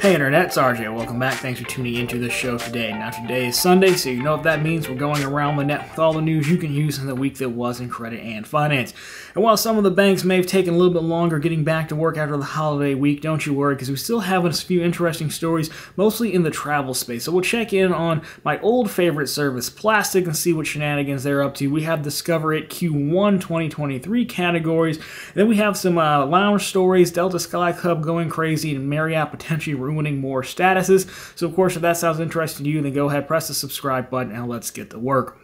Hey Internet, it's RJ. Welcome back. Thanks for tuning into the show today. Now today is Sunday, so you know what that means. We're going around the net with all the news you can use in the week that was in credit and finance. And while some of the banks may have taken a little bit longer getting back to work after the holiday week, don't you worry, because we still have a few interesting stories, mostly in the travel space. So we'll check in on my old favorite service, Plastiq, and see what shenanigans they're up to. We have Discover It Q1 2023 categories. Then we have some lounge stories, Delta Sky Club going crazy, and Marriott potentially ruining more statuses. So of course, if that sounds interesting to you, then go ahead, press the subscribe button, and let's get to work.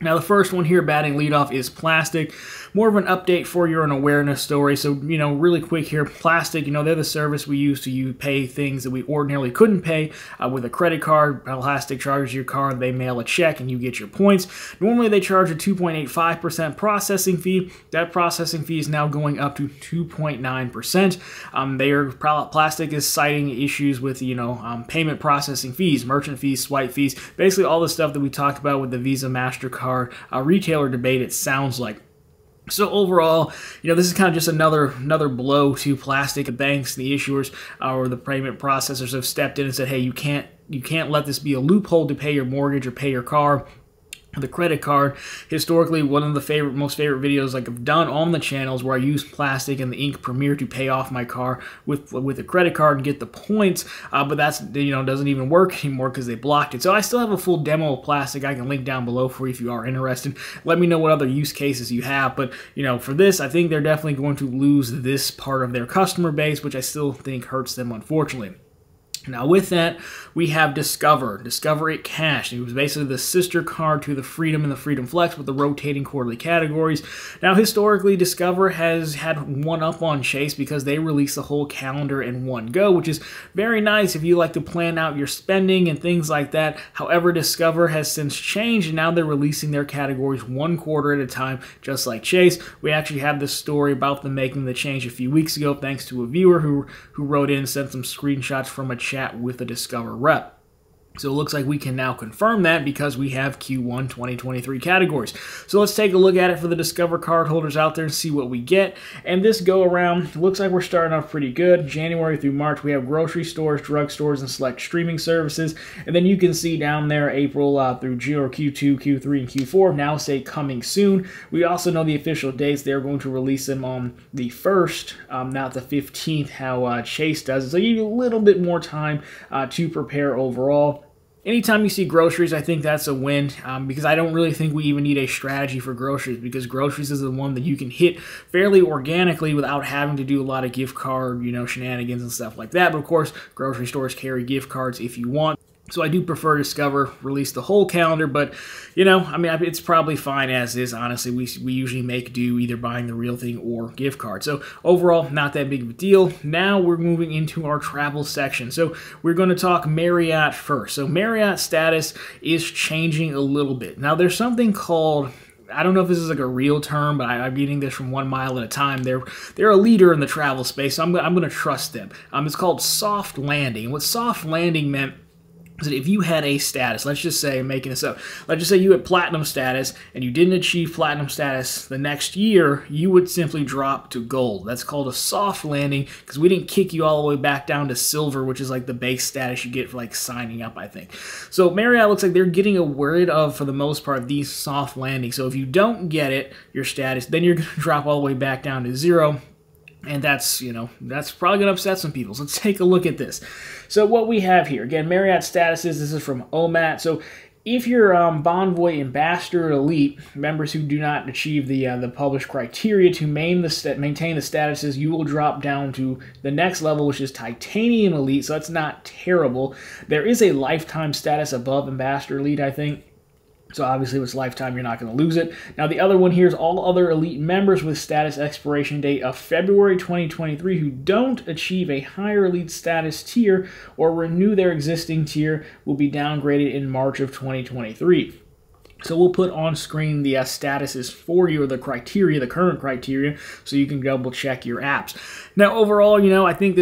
Now the first one here, batting leadoff, is Plastiq. More of an update for your an awareness story. So, really quick here, Plastiq, they're the service we use to pay things that we ordinarily couldn't pay with a credit card. Plastiq charges your card, they mail a check, and you get your points. Normally they charge a 2.85% processing fee. That processing fee is now going up to 2.9%. Plastiq is citing issues with, payment processing fees, merchant fees, swipe fees, basically all the stuff that we talked about with the Visa, MasterCard retailer debate, it sounds like. So overall, this is kind of just another blow to Plastiq. The banks, the issuers, or the payment processors have stepped in and said, hey, you can't let this be a loophole to pay your mortgage or pay your car. The credit card, historically, one of the most favorite videos I've done on the channels where I use Plastiq and the Ink Premier to pay off my car with a credit card and get the points, but that's, doesn't even work anymore because they blocked it. So I still have a full demo of Plastiq I can link down below for you if you are interested. Let me know what other use cases you have, but, for this, I think they're definitely going to lose this part of their customer base, which I still think hurts them, unfortunately. Now with that, we have Discover It Cash. It was basically the sister card to the Freedom and the Freedom Flex with the rotating quarterly categories. Now historically, Discover has had one up on Chase because they release the whole calendar in one go, which is very nice if you like to plan out your spending and things like that. However, Discover has since changed, and now they're releasing their categories one quarter at a time, just like Chase. We actually have this story about them making the change a few weeks ago, thanks to a viewer who wrote in and sent some screenshots from a chat with a Discover rep. So it looks like we can now confirm that because we have Q1 2023 categories. So let's take a look at it for the Discover card holders out there and see what we get. And this go around, looks like we're starting off pretty good. January through March, we have grocery stores, drugstores, and select streaming services. And then you can see down there April through June, or Q2, Q3, and Q4 now say coming soon. We also know the official dates. They're going to release them on the 1st, not the 15th, how Chase does it. So you need a little bit more time to prepare overall. Anytime you see groceries, I think that's a win because I don't really think we even need a strategy for groceries because groceries is the one that you can hit fairly organically without having to do a lot of gift card, shenanigans and stuff like that. But of course, grocery stores carry gift cards if you want. So I do prefer Discover release the whole calendar, but, it's probably fine as is. Honestly, we usually make do either buying the real thing or gift card. So overall, not that big of a deal. Now we're moving into our travel section. So we're going to talk Marriott first. So Marriott Status is changing a little bit. Now there's something called, I don't know if this is like a real term, but I'm getting this from 1 mile at a time. They're a leader in the travel space, so I'm going to trust them. It's called soft landing. And what soft landing meant is that if you had a status, let's just say, I'm making this up, let's just say you had platinum status and you didn't achieve platinum status the next year, you would simply drop to gold. That's called a soft landing because we didn't kick you all the way back down to silver, which is like the base status you get for signing up, I think. So Marriott looks like they're getting rid of, for the most part, these soft landings. So if you don't get it, your status, then you're going to drop all the way back down to zero. And that's, that's probably going to upset some people. So let's take a look at this. So what we have here, again, Marriott statuses, this is from OMAT. So if you're Bonvoy Ambassador Elite, members who do not achieve the published criteria to maintain the statuses, you will drop down to the next level, which is Titanium Elite. So that's not terrible. There is a lifetime status above Ambassador Elite, I think. So obviously if it's lifetime, you're not going to lose it. Now the other one here is all other elite members with status expiration date of February 2023 who don't achieve a higher elite status tier or renew their existing tier will be downgraded in March of 2023. So we'll put on screen the statuses for you, or the criteria, the current criteria, so you can double check your apps. Now overall, I think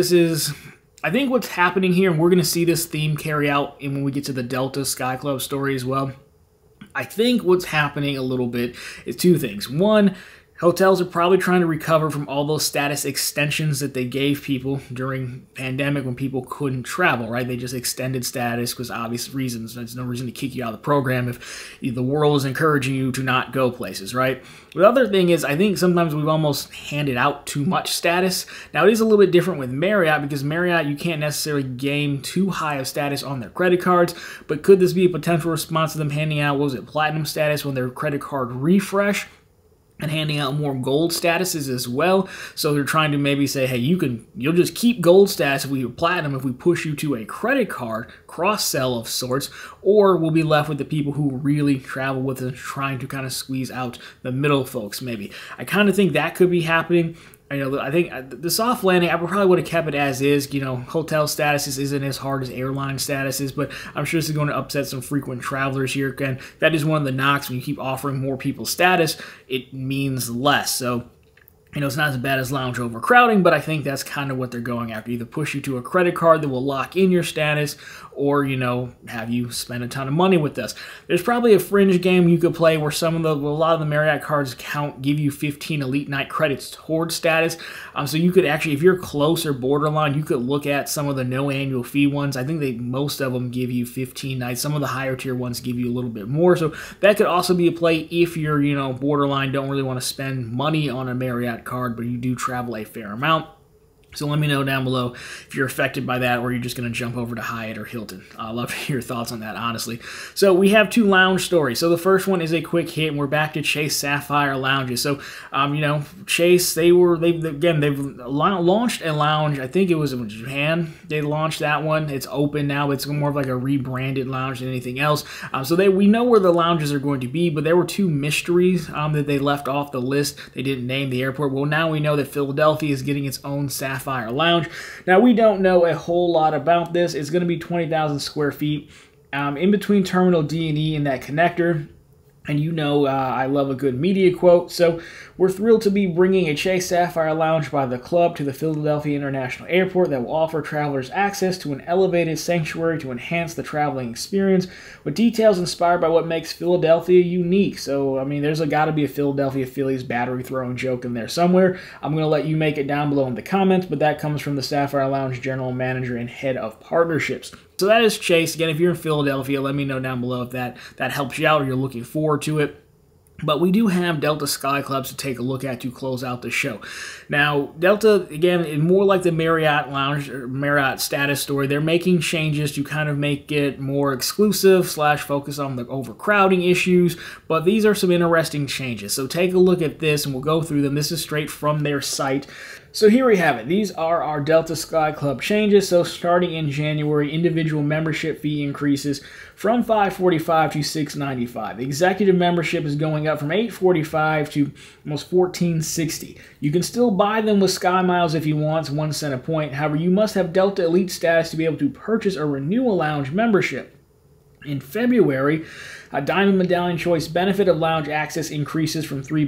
what's happening here, and we're going to see this theme carry out when we get to the Delta Sky Club story as well. I think what's happening a little bit is two things. One, Hotels are probably trying to recover from all those status extensions that they gave people during pandemic when people couldn't travel, right? They just extended status because obvious reasons. There's no reason to kick you out of the program if the world is encouraging you to not go places, right? The other thing is, I think sometimes we've almost handed out too much status. Now, it is a little bit different with Marriott because Marriott, you can't necessarily gain too high of status on their credit cards, but could this be a potential response to them handing out, what was it, platinum status when their credit card refresh? And handing out more gold statuses as well. So they're trying to maybe say, hey, you'll just keep gold status if we platinum if we push you to a credit card cross-sell of sorts, or we'll be left with the people who really travel with us, trying to kind of squeeze out the middle folks maybe. I kind of think that could be happening. I think the soft landing, I probably would have kept it as is. Hotel status isn't as hard as airline status is, but I'm sure this is going to upset some frequent travelers here. Again, that is one of the knocks when you keep offering more people status, it means less. So, it's not as bad as lounge overcrowding, but I think that's kind of what they're going after. Either push you to a credit card that will lock in your status, or, have you spend a ton of money with us. There's probably a fringe game you could play where a lot of the Marriott cards give you 15 Elite Night credits towards status. So you could actually, if you're close or borderline, you could look at some of the no annual fee ones. I think most of them give you 15 nights. Some of the higher tier ones give you a little bit more. So that could also be a play if you're, borderline, don't really want to spend money on a Marriott card, but you do travel a fair amount. So let me know down below if you're affected by that or you're just going to jump over to Hyatt or Hilton. I'd love to hear your thoughts on that, honestly. So we have two lounge stories. So the first one is a quick hit, and we're back to Chase Sapphire Lounges. So, Chase, they've launched a lounge. I think it was in Japan. They launched that one. It's open now. It's more of like a rebranded lounge than anything else. We know where the lounges are going to be, but there were two mysteries that they left off the list. They didn't name the airport. Well, now we know that Philadelphia is getting its own Sapphire Lounge. Now, we don't know a whole lot about this. It's going to be 20,000 square feet in between Terminal D and E and that connector. And I love a good media quote. So we're thrilled to be bringing a Chase Sapphire Lounge by the club to the Philadelphia International Airport that will offer travelers access to an elevated sanctuary to enhance the traveling experience with details inspired by what makes Philadelphia unique. So, there's got to be a Philadelphia Phillies battery throwing joke in there somewhere. I'm going to let you make it down below in the comments, but that comes from the Sapphire Lounge General Manager and Head of Partnerships. So that is Chase. Again, if you're in Philadelphia, let me know down below if that helps you out or you're looking forward to it. But we do have Delta Sky Clubs to take a look at to close out the show. Now, Delta, again, more like the Marriott Lounge or Marriott Status story, they're making changes to kind of make it more exclusive / focus on the overcrowding issues. But these are some interesting changes. So take a look at this and we'll go through them. This is straight from their site. So here we have it. These are our Delta Sky Club changes. So starting in January, individual membership fee increases from $545 to $695. The executive membership is going up from $845 to almost $1460. You can still buy them with Sky Miles if you want, 1 cent a point. However, you must have Delta Elite status to be able to purchase or renew a lounge membership. In February, a Diamond Medallion Choice benefit of lounge access increases from 3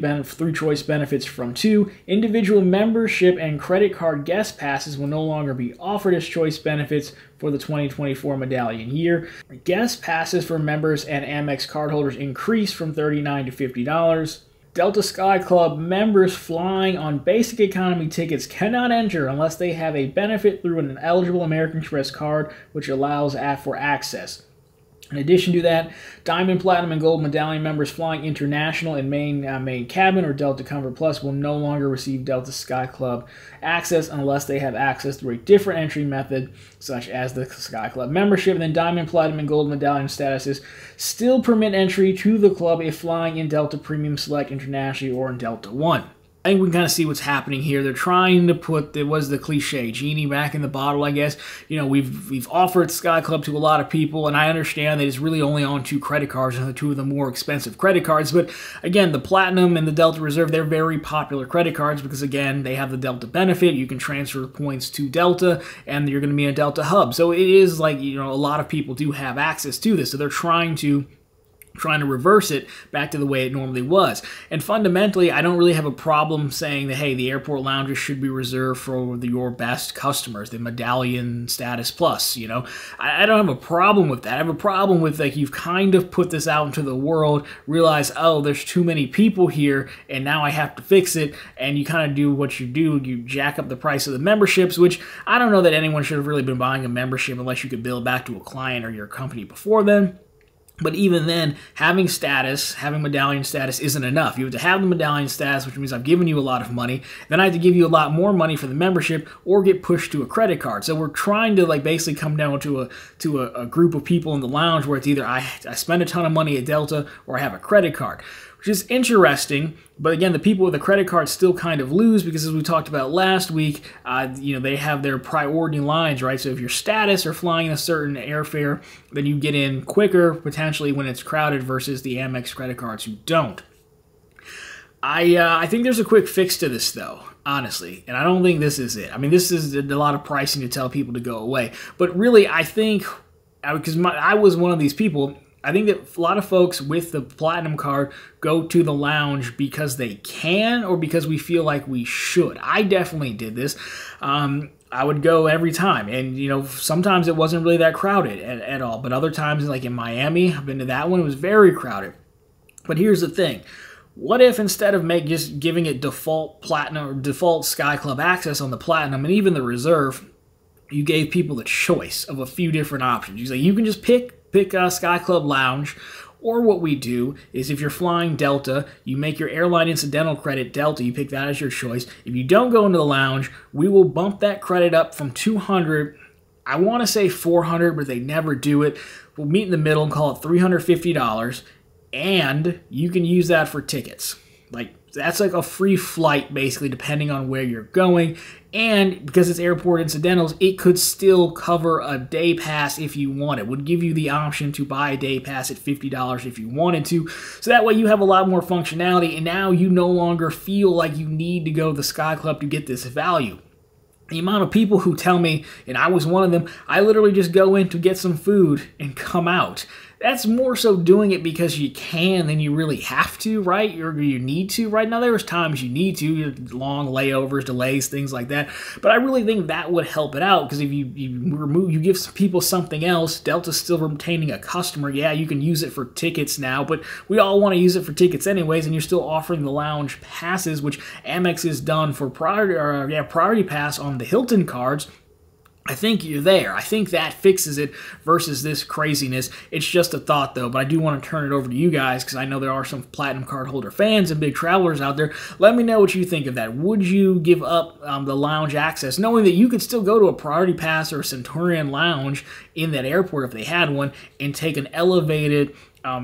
choice benefits from 2. Individual membership and credit card guest passes will no longer be offered as choice benefits for the 2024 medallion year. Guest passes for members and Amex cardholders increase from $39 to $50. Delta Sky Club members flying on basic economy tickets cannot enter unless they have a benefit through an eligible American Express card, which allows for access. In addition to that, Diamond, Platinum, and Gold Medallion members flying international in main cabin or Delta Comfort Plus will no longer receive Delta Sky Club access unless they have access through a different entry method, such as the Sky Club membership. And then Diamond, Platinum, and Gold Medallion statuses still permit entry to the club if flying in Delta Premium Select internationally or in Delta One. I think we can kind of see what's happening here. They're trying to put, the cliche, genie back in the bottle, I guess. We've offered Sky Club to a lot of people, and I understand that it's really only on 2 credit cards, and the 2 of the more expensive credit cards. But again, the Platinum and the Delta Reserve, they're very popular credit cards because, again, they have the Delta benefit. You can transfer points to Delta, and you're going to be in a Delta hub. So it is like, a lot of people do have access to this. So they're trying to trying to reverse it back to the way it normally was. And fundamentally, I don't really have a problem saying that, hey, the airport lounges should be reserved for your best customers, the Medallion Status Plus, you know. I don't have a problem with that. I have a problem with, like, you've kind of put this out into the world, realize, oh, there's too many people here, and now I have to fix it, and you kind of do what you do. You jack up the price of the memberships, which I don't know that anyone should have really been buying a membership unless you could bill back to a client or your company before then. But even then, having Medallion Status isn't enough. You have to have the Medallion Status, which means I've given you a lot of money. Then I have to give you a lot more money for the membership or get pushed to a credit card. So we're trying to, like, basically come down to a group of people in the lounge where it's either I spend a ton of money at Delta or I have a credit card, which is interesting. But again, the people with the credit card still kind of lose because, as we talked about last week, you know, they have their priority lines, right? So if your status or flying a certain airfare, then you get in quicker, potentially, when it's crowded versus the Amex credit cards who don't. I think there's a quick fix to this, though, honestly, and I don't think this is it. I mean, this is a lot of pricing to tell people to go away. But really, I think, because I was one of these people, I think that a lot of folks with the Platinum card go to the lounge because they can or because we feel like we should. I definitely did this. I would go every time, and, you know, sometimes it wasn't really that crowded at all, but other times, like in Miami, I've been to that one, it was very crowded. But here's the thing. What if instead of just giving it default Platinum or default Sky Club access on the Platinum and even the Reserve, you gave people the choice of a few different options? You say you can just pick Sky Club Lounge, or what we do is if you're flying Delta, you make your airline incidental credit Delta, you pick that as your choice. If you don't go into the lounge, we will bump that credit up from $200, I want to say $400, but they never do it. We'll meet in the middle and call it $350, and you can use that for tickets. Like, that's like a free flight, basically, depending on where you're going. And because it's airport incidentals, it could still cover a day pass if you want it. Would give you the option to buy a day pass at $50 if you wanted to. So that way you have a lot more functionality, and now you no longer feel like you need to go to the Sky Club to get this value. The amount of people who tell me, and I was one of them, I literally just go in to get some food and come out. That's more so doing it because you can than you really have to, right? Or you need to, right? Now, there's times you need to, long layovers, delays, things like that. But I really think that would help it out, because if you give some people something else, Delta's still retaining a customer. Yeah, you can use it for tickets now, but we all want to use it for tickets anyways, and you're still offering the lounge passes, which Amex has done for priority pass on the Hilton cards. I think you're there. I think that fixes it versus this craziness. It's just a thought, though, but I do want to turn it over to you guys because I know there are some Platinum card holder fans and big travelers out there. Let me know what you think of that. Would you give up the lounge access, knowing that you could still go to a Priority Pass or a Centurion Lounge in that airport if they had one and take an elevated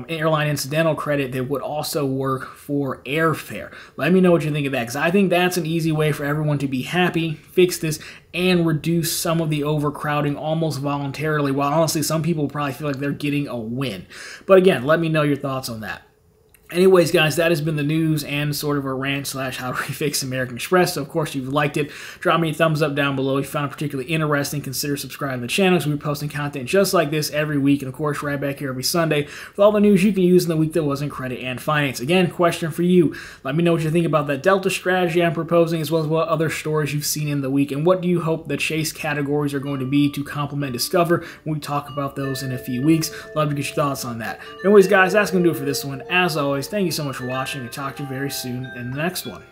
airline incidental credit that would also work for airfare? Let me know what you think of that, because I think that's an easy way for everyone to be happy, fix this, and reduce some of the overcrowding almost voluntarily, while honestly some people probably feel like they're getting a win. But again, let me know your thoughts on that. Anyways, guys, that has been the news and sort of a rant / how to refix American Express. So, of course, if you've liked it, drop me a thumbs up down below. If you found it particularly interesting, consider subscribing to the channel, because we're posting content just like this every week. And, of course, right back here every Sunday with all the news you can use in the week that was in credit and finance. Again, question for you. Let me know what you think about that Delta strategy I'm proposing, as well as what other stories you've seen in the week. And what do you hope the Chase categories are going to be to complement Discover when we talk about those in a few weeks? Love to get your thoughts on that. Anyways, guys, that's going to do it for this one. As always, thank you so much for watching, and talk to you very soon in the next one.